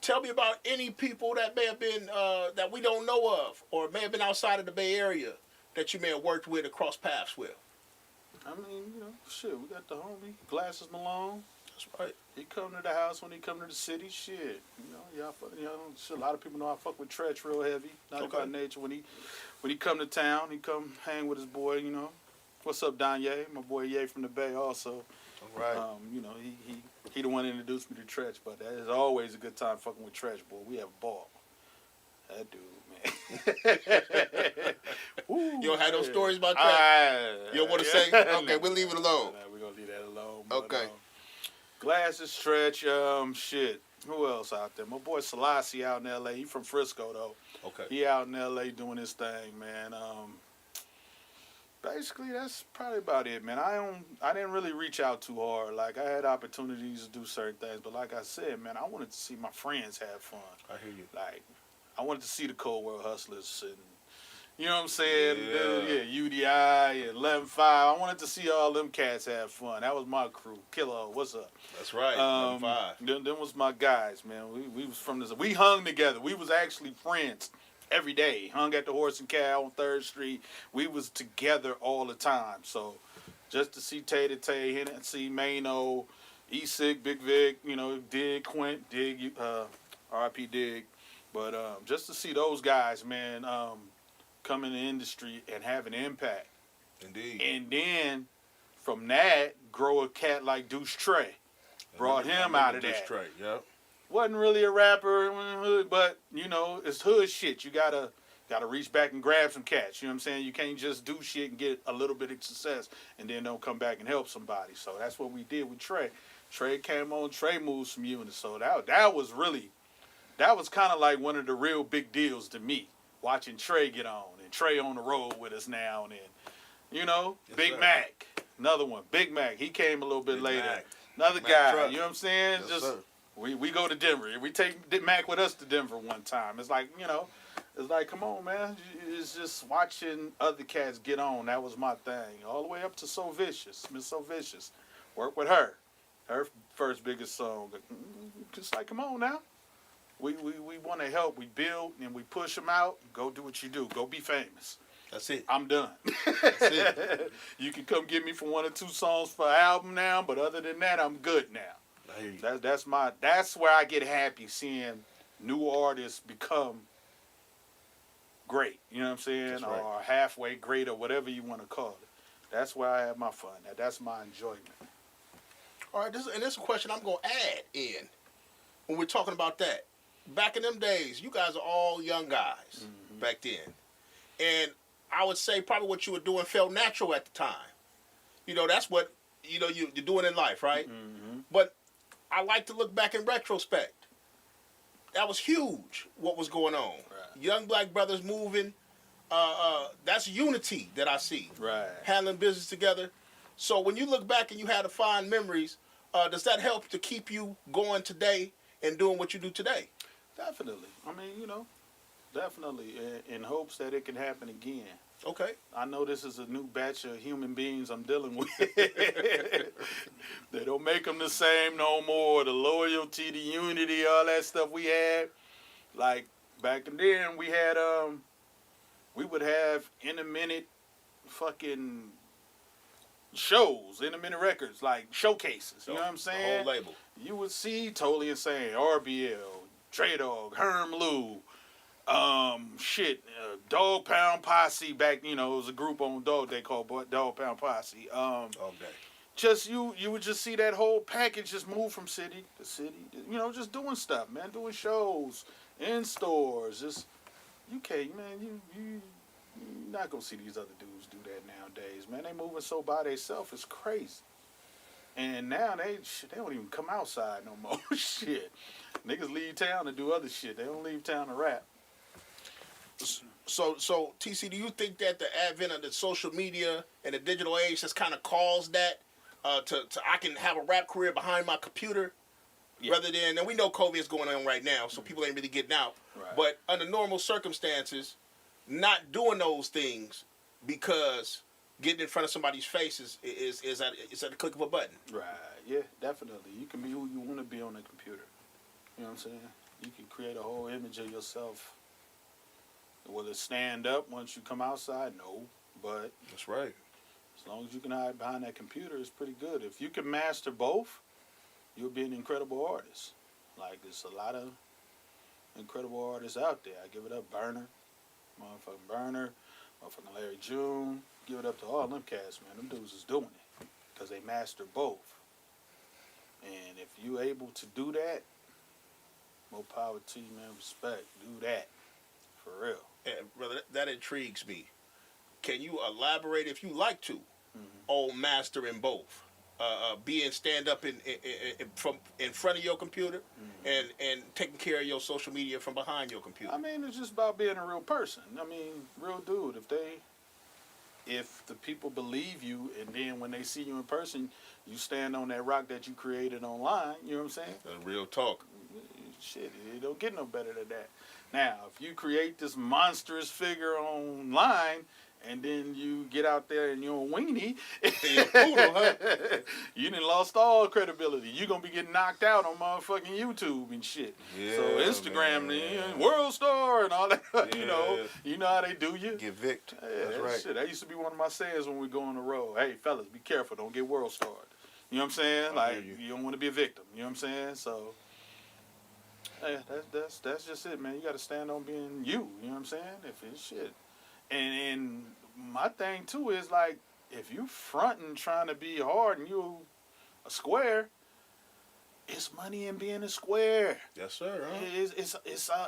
Tell me about any people that may have been, that we don't know of, or may have been outside of the Bay Area that you may have worked with or crossed paths with. I mean, shit, we got the homie, Glasses Malone. That's right. He come to the house when he come to the city, shit. Shit, a lot of people know I fuck with Tretch real heavy. Not by nature. When he come to town, he come hang with his boy, What's up, Danye? My boy Ye from the Bay also. All right. He the one that introduced me to Tretch, but that is always a good time fucking with Tretch, boy. We have a ball. That dude, man. Ooh, you don't have those stories about Tretch? You don't want to say? Okay, we'll leave it alone. Nah, we're going to leave that alone. Okay. Glasses, Stretch, shit. Who else out there? My boy Selassie out in L.A. He from Frisco, though. Okay. He out in L.A. doing his thing, man. Basically, that's probably about it, man. I didn't really reach out too hard. Like, I had opportunities to do certain things, but like I said, man, I wanted to see my friends have fun. I hear you. Like, I wanted to see the Cold World Hustlers and, you know what I'm saying? Yeah, UDI and 11-5. I wanted to see all them cats have fun. That was my crew. Killer, what's up? That's right, 11-5. Them was my guys, man. We was from this. We hung together. We was actually friends every day. Hung at the Horse and Cow on 3rd Street. We was together all the time. So just to see Tay to Tay, see Mano, E-Sig, Big Vic, Dig, Quint, Dig, RIP Dig. But just to see those guys, man, come in the industry and have an impact. Indeed. And then from that, grow a cat like Deuce Trey. Brought him out of that. Deuce Trey, yep. Wasn't really a rapper, but it's hood shit. You gotta reach back and grab some cats. You know what I'm saying? You can't just do shit and get a little bit of success and then don't come back and help somebody. So that's what we did with Trey. Trey came on. Trey moved some units. So that was kind of like one of the real big deals to me. Watching Trey get on, and Trey on the road with us now and then. Yes, Big sir. Mac, another one. Big Mac, he came a little bit Big later. Mac. Another Mac guy, truck. you know what I'm saying? Yes, sir. We go to Denver. We take Mac with us to Denver one time. It's like, it's like, come on, man. It's just watching other cats get on. That was my thing. All the way up to So Vicious, Miss So Vicious. Work with her. Her first biggest song. Just like, come on now. We want to help. We build and we push them out. Go do what you do. Go be famous. That's it. I'm done. That's it. You can come get me for 1 or 2 songs for an album now, but other than that, I'm good now. I hear you. That's where I get happy, seeing new artists become great. You know what I'm saying? That's right. Or halfway great, or whatever you want to call it. That's where I have my fun. That's my enjoyment. All right, this is a question I'm going to add in when we're talking about that. Back in them days, you guys are all young guys back then. And I would say probably what you were doing felt natural at the time. That's what, you're doing in life, right? Mm-hmm. But I like to look back in retrospect. That was huge, what was going on. Right. Young black brothers moving. That's unity that I see. Right. Handling business together. So when you look back and you had the fond memories, does that help to keep you going today and doing what you do today? Definitely. I mean, definitely in hopes that it can happen again. Okay. I know this is a new batch of human beings I'm dealing with. They don't make them the same no more. The loyalty, the unity, all that stuff we had. Like, back then, we had, we would have in-a-minute fucking shows, in-a-minute records, like showcases. You know what I'm saying? The whole label. You would see Totally Insane, RBL, Dre Dog, Herm Lou, Dog Pound Posse back, it was a group on Dog they called Dog Pound Posse. All day. Just you would just see that whole package just move from city to city, just doing stuff, man, doing shows in stores. Just you can't, man, you're not gonna see these other dudes do that nowadays, man. They moving so by themselves, it's crazy. And now they don't even come outside no more. Shit. Niggas leave town to do other shit. They don't leave town to rap. So TC, do you think that the advent of the social media and the digital age has kind of caused that to I can have a rap career behind my computer, rather than, and we know COVID is going on right now, so people ain't really getting out. Right. But under normal circumstances, not doing those things because getting in front of somebody's face is at the click of a button. Right. Yeah, definitely. You can be who you want to be on the computer. You know what I'm saying? You can create a whole image of yourself. Will it stand up once you come outside? No. But That's right. as long as you can hide behind that computer, it's pretty good. If you can master both, you'll be an incredible artist. Like, there's a lot of incredible artists out there. I give it up, Burner, motherfucking Larry June. Give it up to all them cats, man. Them dudes is doing it because they master both. And if you able to do that, more power to you, man. Respect. Do that. For real. And brother, that intrigues me. Can you elaborate, if you like to, on mastering both? Being stand up in front of your computer, and taking care of your social media from behind your computer. I mean, it's just about being a real person. I mean, real dude. If the people believe you, and then when they see you in person, you stand on that rock that you created online. You know what I'm saying? That's real talk. Shit, it don't get no better than that. Now, if you create this monstrous figure online, and then you get out there and you're a weenie, you done lost all credibility. You're going to be getting knocked out on motherfucking YouTube and shit. Yeah, so Instagram, world star and all that, you know how they do you. Get Vicked. Yeah, That's right. Shit, that used to be one of my sayings when we go on the road. Hey, fellas, be careful. Don't get world starred. You know what I'm saying? Like, you don't want to be a victim. You know what I'm saying? So, yeah, that's just it, man. You got to stand on being you. You know what I'm saying? If it's shit. And my thing, too, is, like, if you fronting trying to be hard and you a square, it's money in being a square. Yes, sir. Huh?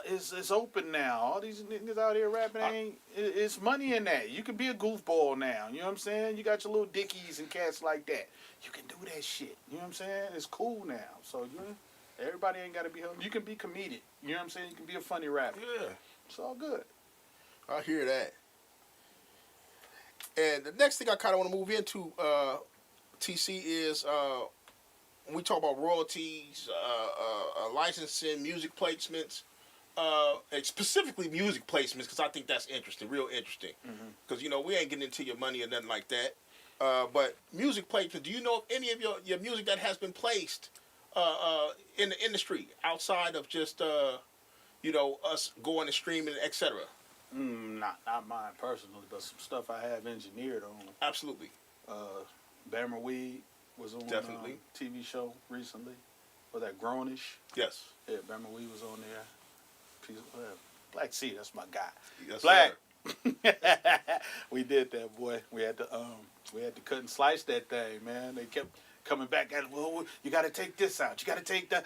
It's open now. All these niggas out here rapping, it's money in that. You can be a goofball now. You know what I'm saying? You got your little dickies and cats like that. You can do that shit. You know what I'm saying? It's cool now. So, everybody ain't got to be... You can be comedic. You know what I'm saying? You can be a funny rapper. Yeah. It's all good. I hear that. And the next thing I kind of want to move into, TC, is when we talk about royalties, licensing, music placements, and specifically music placements, because I think that's interesting, real interesting. Because, we ain't getting into your money or nothing like that. But music placement, do you know of any of your music that has been placed in the industry outside of just, us going and streaming, etc.? Not mine personally, but some stuff I have engineered on. Absolutely. Bammer Weed was on Definitely. a TV show recently. Was that Grownish? Yes. Yeah, Bammer Weed was on there. Black Sea, that's my guy. Yes, Black. Sir. We did that, boy. We had to cut and slice that thing, man. They kept coming back at, well, you got to take this out. You got to take that.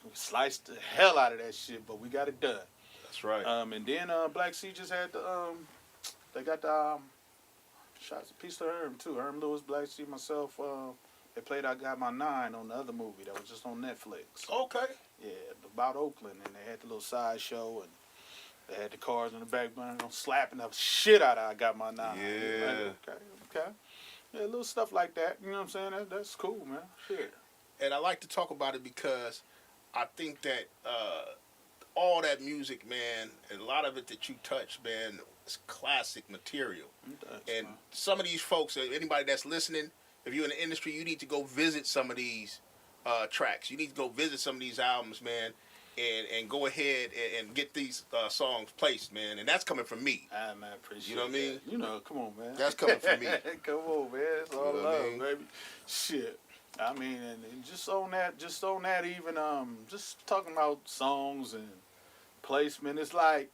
We sliced the hell out of that shit, but we got it done. That's right. And then Black Sea just had they got the shots, a piece to Herm too. Herm Lewis, Black Sea, myself. They played I Got My 9 on the other movie that was just on Netflix. Okay. Yeah, about Oakland, and they had the little side show, and they had the cars in the back burning, slapping the shit out of I Got My 9. Yeah. Like, okay. Yeah, little stuff like that. You know what I'm saying? That's cool, man. Shit. And I like to talk about it because I think that all that music, man, and a lot of it that you touch, man, is classic material. Thanks, and man. some of these folks, anybody that's listening, if you're in the industry, you need to go visit some of these tracks. You need to go visit some of these albums, man, and go ahead and get these songs placed, man. And that's coming from me. Man, appreciate You know what I mean? Come on, man. That's coming from me. Come on, man. It's all You know what I love, mean? baby. Shit. I mean, and just on that, even just talking about songs and placement, it's like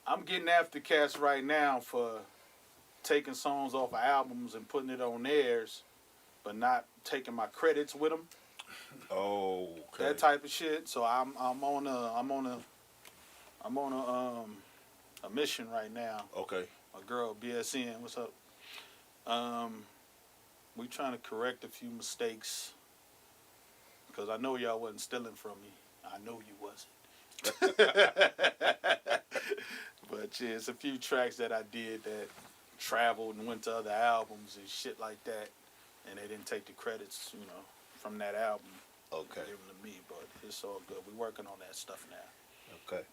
I'm getting after cats right now for taking songs off of albums and putting it on theirs, but not taking my credits with them. Oh, okay. That type of shit. So I'm on a mission right now. Okay. My girl BSN, what's up? we trying to correct a few mistakes. Because I know y'all wasn't stealing from me. I know you wasn't. But yeah, it's a few tracks that I did that traveled and went to other albums and shit like that. And they didn't take the credits, from that album. Okay. Give them to me, but it's all good. We're working on that stuff now. Okay.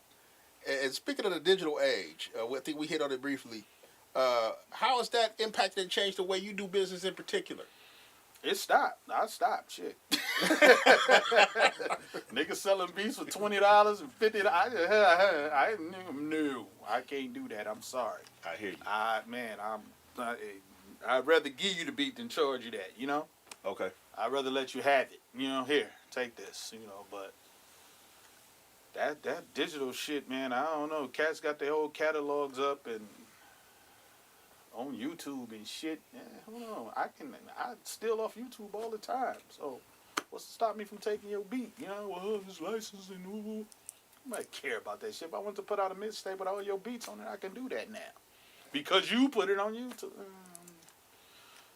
And speaking of the digital age, I think we hit on it briefly. How has that impacted and changed the way you do business in particular? It stopped. I stopped. Shit. Niggas selling beats for $20 and $50. I knew. I can't do that. I'm sorry. I hear you. I'd rather give you the beat than charge you that. Okay. I'd rather let you have it. Here, take this. But that digital shit, man. I don't know. Cats got their whole catalogs up and on YouTube and shit. Hold on. I steal off YouTube all the time. So what's to stop me from taking your beat? Well, this licensing. I might care about that shit. If I want to put out a mixtape with all your beats on it, I can do that now. Because you put it on YouTube.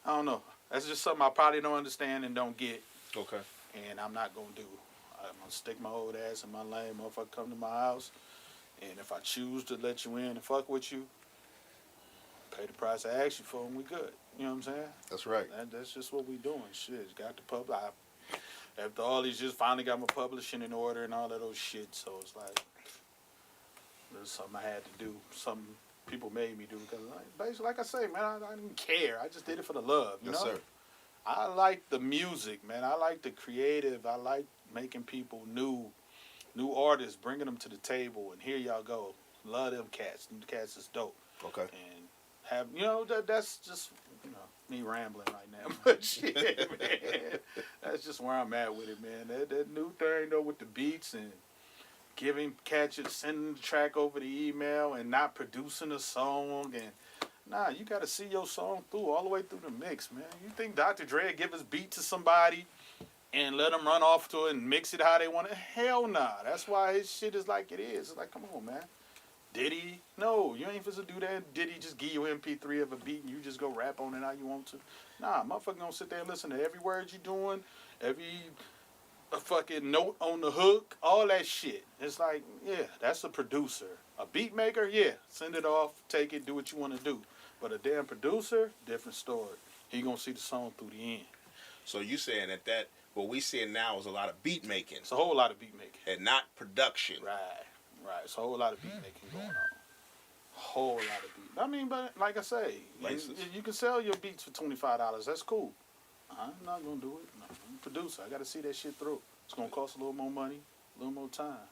I don't know. That's just something I probably don't understand and don't get. Okay. And I'm not going to do. I'm going to stick my old ass in my lane. Motherfucker come to my house. And if I choose to let you in and fuck with you, pay the price I asked you for and we good. You know what I'm saying? That's right. That's just what we doing. Shit, got the public. After all these years, finally got my publishing in order and all of those shit. So it's like, there's something I had to do. Something people made me do. Because basically, like I say, man, I didn't care. I just did it for the love. You know? Sir. I like the music, man. I like the creative. I like making people new artists, bringing them to the table. And here y'all go. Love them cats. Them cats is dope. Okay. And have, that's just, me rambling right now. But shit, man. That's just where I'm at with it, man. That new thing, though, with the beats and giving cats, sending the track over the email and not producing a song. And, nah, you got to see your song through, all the way through the mix, man. You think Dr. Dre would give his beat to somebody and let them run off to it and mix it how they want it? Hell nah. That's why his shit is like it is. It's like, come on, man. Diddy? No, you ain't supposed to do that. Diddy just give you an MP3 of a beat and you just go rap on it how you want to. Nah, motherfucker gonna sit there and listen to every word you doing, every fucking note on the hook, all that shit. It's like, yeah, that's a producer. A beat maker, yeah, send it off, take it, do what you want to do. But a damn producer, different story. He gonna see the song through the end. So you saying that what we seeing now is a lot of beat making. It's a whole lot of beat making. And not production. Right. It's a whole lot of beat making going on. Whole lot of beat. I mean, but like I say, you can sell your beats for $25. That's cool. I'm not gonna do it. No, I'm a producer. I got to see that shit through. It's gonna cost a little more money, a little more time.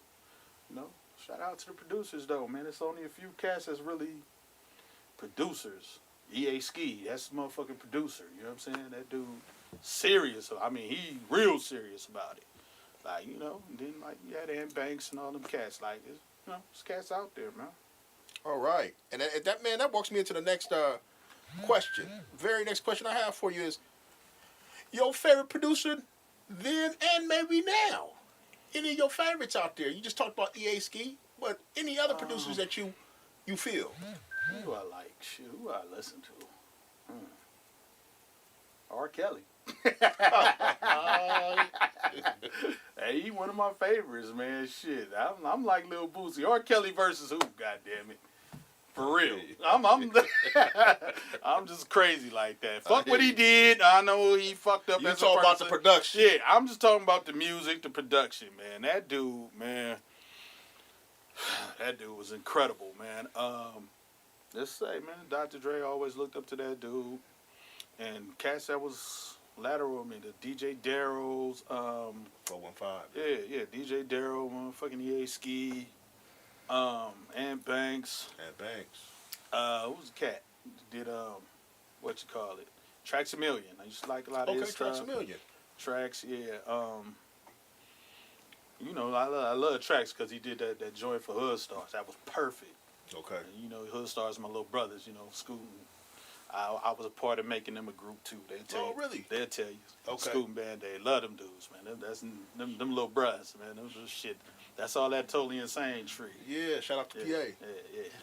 Shout out to the producers though, man. It's only a few cats that's really producers. EA Ski, that's the motherfucking producer. You know what I'm saying? That dude serious. I mean, he real serious about it. Like, and then like you had Ant Banks and all them cats. Like, there's cats out there, man. All right, and that walks me into the next question. Very next question I have for you is your favorite producer then and maybe now. Any of your favorites out there? You just talked about EA Ski, but any other producers that you feel? Who do I like? Shit, who do I listen to? R. Kelly. Hey, he one of my favorites, man. Shit, I'm like Lil Boosie. R. Kelly versus who? Goddamn it, for real. I'm just crazy like that. Fuck what he did. I know he fucked up. You talking about the production? Yeah, I'm just talking about the music, the production, man. That dude, man. That dude was incredible, man. Let's say, man, Dr. Dre always looked up to that dude, and cats that was lateral. I mean, the DJ Daryl's, 415. Yeah, DJ Daryl, motherfucking EA Ski, Ant Banks. Who was the cat? Did what you call it? Tracks a Million. I used to like a lot of his stuff. Tracks a Million. Tracks, yeah. I love Tracks because he did that joint for Hood Stars. That was perfect. Okay. And, Hood Stars, my little brothers. Scooting. I was a part of making them a group too. They'll tell you. Really? They'll tell you. Okay. Scooting Band, they love them dudes, man. That's them little brothers, man. Them just shit. That's all that Totally Insane tree. Yeah, shout out to PA. Yeah.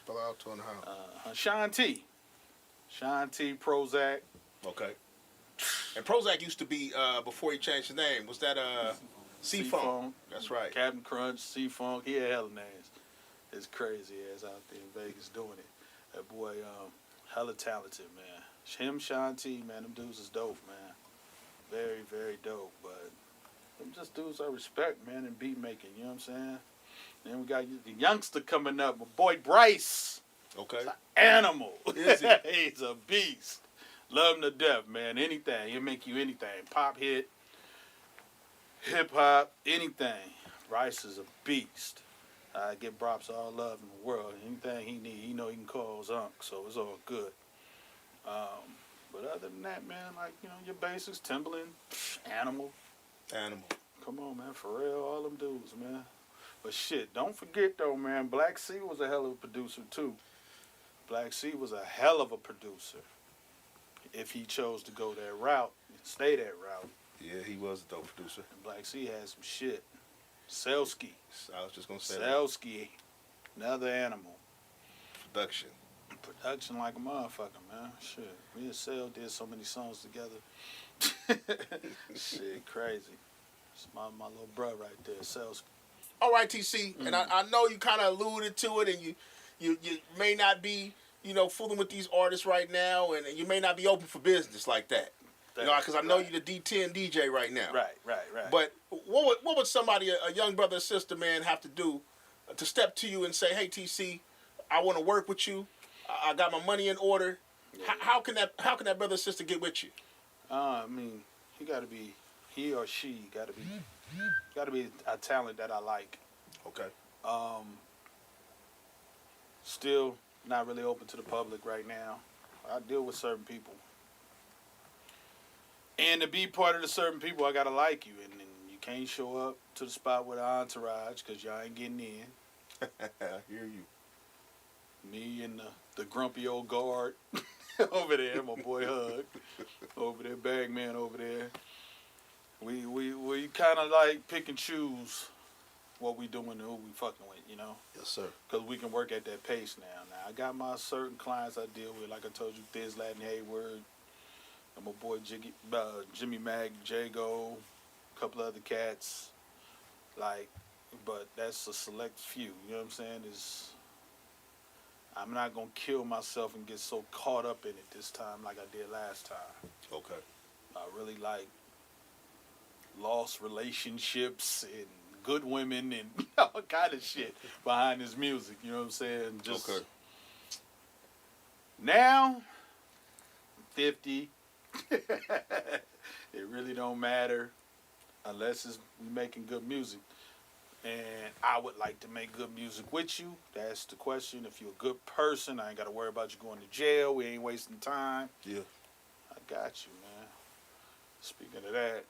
Spell out to in the house. Sean T, Prozac. Okay. And Prozac used to be before he changed his name. Was that C-Funk? C-Funk. That's right. Captain Crunch, C-Funk. He had hella names. It's crazy ass out there in Vegas doing it. That boy, hella talented, man. Him, Sean T, man, them dudes is dope, man. Very, very dope. But them just dudes I respect, man, in beat making. You know what I'm saying? Then we got the youngster coming up, my boy Bryce. Okay. He's an animal. Is he? He's a beast. Love him to death, man. Anything. He'll make you anything. Pop hit, hip hop, anything. Bryce is a beast. I give props all love in the world. Anything he need, he know he can call his uncle, so it's all good. But other than that, man, like, you know, your basics, Timberland, Animal. Animal. Come on, man, for real, all them dudes, man. But shit, don't forget though, man, Black C was a hell of a producer too. Black C was a hell of a producer. If he chose to go that route and stay that route. Yeah, he was a dope producer. And Black C had some shit. Selsky. I was just gonna say Selsky. Another animal. production. Production like a motherfucker, man. Shit. Me and Sel did so many songs together. Shit, crazy. It's my little bro right there, Selsky. All right, TC, and I know you kind of alluded to it, and you may not be, you know, fooling with these artists right now, and you may not be open for business like that. You know, because I know you're the D10 DJ right now. Right. But what would somebody, a young brother or sister, man, have to do to step to you and say, hey, TC, I want to work with you. I got my money in order. Yeah. How can that brother or sister get with you? I mean, he or she got to be a talent that I like. Okay. Still not really open to the public right now. I deal with certain people. And to be part of the certain people, I got to like you. And you can't show up to the spot with an entourage because y'all ain't getting in. I hear you. Me and the grumpy old guard over there, my boy Hug, over there, Bagman over there. We kind of like pick and choose what we doing and who we fucking with, you know? Yes, sir. Because we can work at that pace now. Now, I got my certain clients I deal with, like I told you, Thiz Latin Hayward, and my boy Jimmy Mag, Jago, a couple other cats. Like, but that's a select few, you know what I'm saying? I'm not going to kill myself and get so caught up in it this time like I did last time. Okay. I really like lost relationships and good women and all kind of shit behind this music, you know what I'm saying? Just okay. Now, I'm 50. It really don't matter unless it's making good music. And I would like to make good music with you. That's the question. If you're a good person, I ain't got to worry about you going to jail. We ain't wasting time. Yeah. I got you, man. Speaking of that,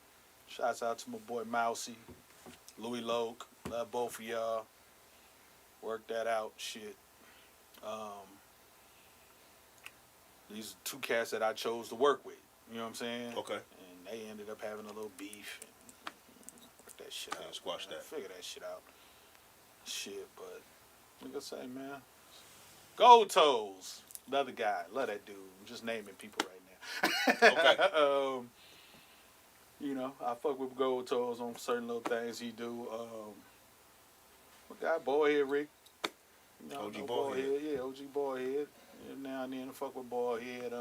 shouts out to my boy Mousy, Louis Loke. Love both of y'all. Work that out, shit. These are two cats that I chose to work with. You know what I'm saying? Okay. And they ended up having a little beef. And work that shit out. Squash man. that. Figure that shit out. Shit, but like I say, man. Gold Toes. Another guy. Love that dude. I'm just naming people right now. Okay. You know, I fuck with Gold Toes on certain little things he do. My guy, Ballhead Rick. You know, OG Ballhead. Yeah, OG Ballhead. And now and then I fuck with Ballhead.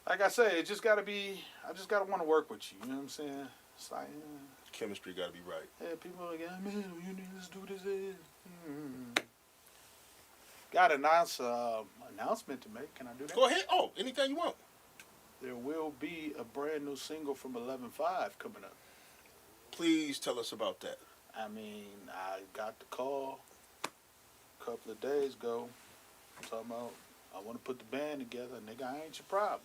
Like I said, I just gotta want to work with you. You know what I'm saying? It's like, Chemistry got to be right. yeah, people are like, yeah, man, you need to do this. Got an announcement to make. Can I do that? Go ahead. Oh, anything you want. There will be a brand new single from 11-5 coming up. Please tell us about that. I mean, I got the call a couple of days ago talking about I want to put the band together. Nigga, I ain't your problem.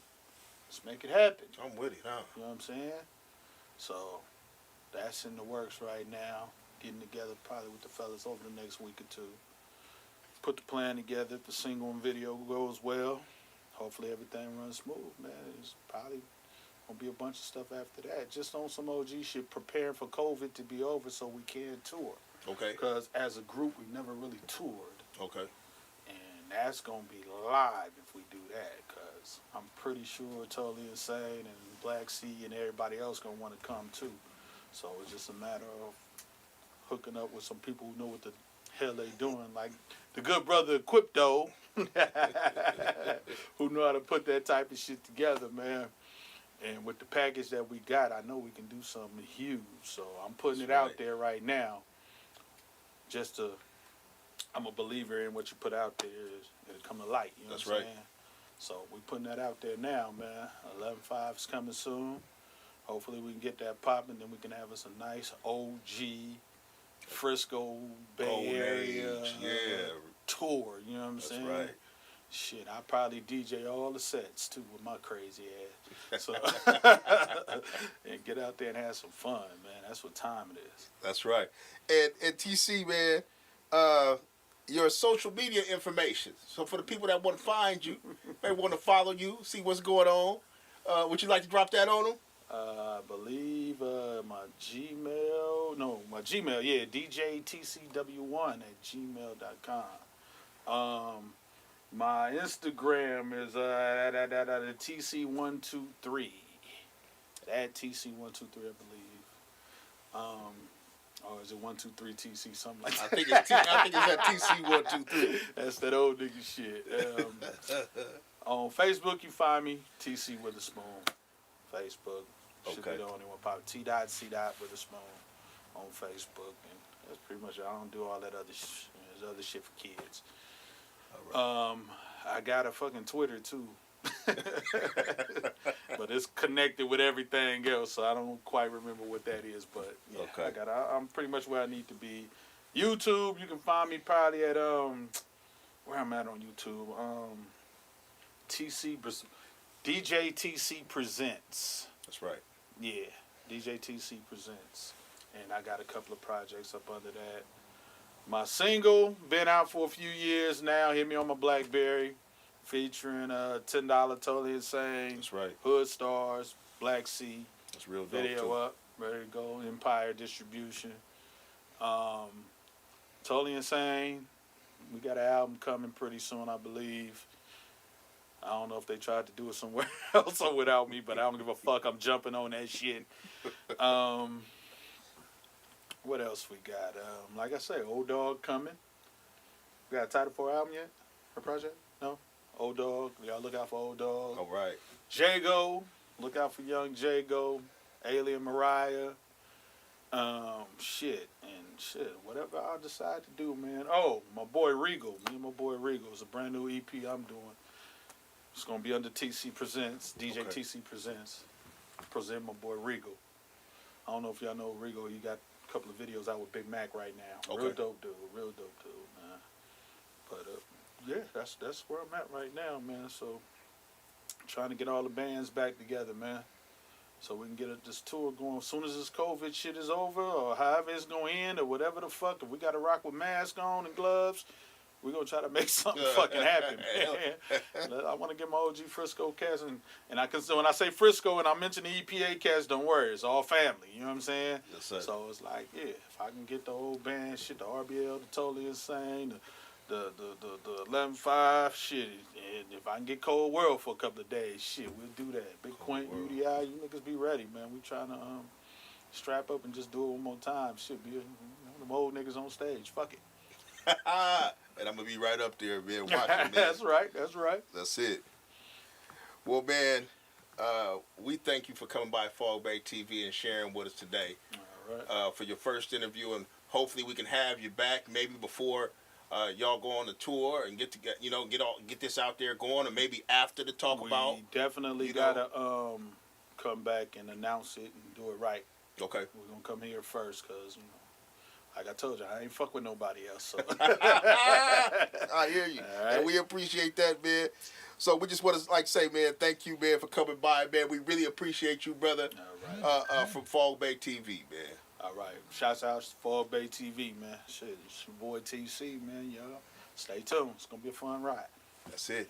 Let's make it happen. I'm with it, huh? You know what I'm saying? So that's in the works right now. Getting together probably with the fellas over the next week or two. Put the plan together. If the single and video goes well, hopefully everything runs smooth, man. It's probably gonna be a bunch of stuff after that. Just on some OG shit, preparing for COVID to be over so we can tour. Okay. Because as a group, we never really toured. Okay. And that's gonna be live if we do that. Because I'm pretty sure Totally Insane and Black Sea and everybody else gonna want to come too. So it's just a matter of hooking up with some people who know what the hell they doing, like the good brother Equipto, who know how to put that type of shit together, man. And with the package that we got, I know we can do something huge. So I'm putting it out there right now. I'm a believer in what you put out there. It'll come to light. You know what I'm saying? So we're putting that out there now, man. 11/5 is coming soon. Hopefully we can get that popping, then we can have us a nice OG Frisco Bay Area tour. You know what I'm saying? Right. Shit, I probably DJ all the sets too with my crazy ass. So and get out there and have some fun, man. That's what time it is. That's right. And TC, man, your social media information. So for the people that want to find you, they want to follow you, see what's going on. Would you like to drop that on them? I believe my Gmail, yeah, djtcw1@gmail.com. My Instagram is TC123. At TC123, I believe. Or is it 123 TC, something like that? I think it's at TC123. That's that old nigga shit. On Facebook, you find me, TC with a spoon. Facebook. Should be the only one. Probably T.C. with a spoon on Facebook. And that's pretty much it. I don't do all that other shit. There's other shit for kids. All right. I got a fucking Twitter too. But it's connected with everything else, so I don't quite remember what that is. But yeah, I'm pretty much where I need to be. YouTube, you can find me probably at where I'm at on YouTube. DJ TC Presents. That's right. Yeah, DJ TC Presents. And I got a couple of projects up under that. My single, been out for a few years now, hit me on my BlackBerry, featuring $10 Totally Insane. That's right. Hood Stars, Black Sea. That's real dope. Video up, ready to go. Empire Distribution. Totally Insane. We got an album coming pretty soon, I believe. I don't know if they tried to do it somewhere else or without me, but I don't give a fuck. I'm jumping on that shit. What else we got? Like I say, Old Dog coming. We got a title for our album yet? Her project? No? Old Dog. Y'all look out for Old Dog. All right. Jago. Look out for young Jago. Alien Mariah. Whatever I decide to do, man. Oh, my boy Regal. Me and my boy Regal. It's a brand new EP I'm doing. It's going to be under TC Presents. DJ TC Presents. Present my boy Regal. I don't know if y'all know Regal. He got a couple of videos out with Big Mac right now. Real dope dude, man. But yeah, that's where I'm at right now, man. So trying to get all the bands back together, man, so we can get this tour going as soon as this COVID shit is over, or however it's gonna end, or whatever the fuck. If we gotta rock with masks on and gloves, we're gonna try to make something fucking happen, man. I want to get my OG Frisco cast, and I consider, when I say Frisco and I mention the EPA cast, don't worry, it's all family. You know what I'm saying? Yes, sir. So it's like, yeah, if I can get the old band shit, the RBL, the Totally Insane, the 11/5 shit, and if I can get Cold World for a couple of days, shit, we'll do that. Big Quint, UDI, you niggas be ready, man. We trying to strap up and just do it one more time. Shit, be them old niggas on stage. Fuck it. And I'm gonna be right up there, man, watching, man. That's right. That's it. Well, man, we thank you for coming by FogBay TV and sharing with us today. All right. For your first interview, and hopefully we can have you back maybe before y'all go on the tour and get this out there going, or maybe after to talk about. We definitely gotta come back and announce it and do it right. Okay. We're gonna come here first, cause like I told you, I ain't fuck with nobody else. So. I hear you, right. And we appreciate that, man. So we just want to say, man, thank you, man, for coming by, man. We really appreciate you, brother. All right. From FogBay TV, man. All right. Shouts out to FogBay TV, man. Shit, it's your boy TC, man. Y'all stay tuned. It's gonna be a fun ride. That's it.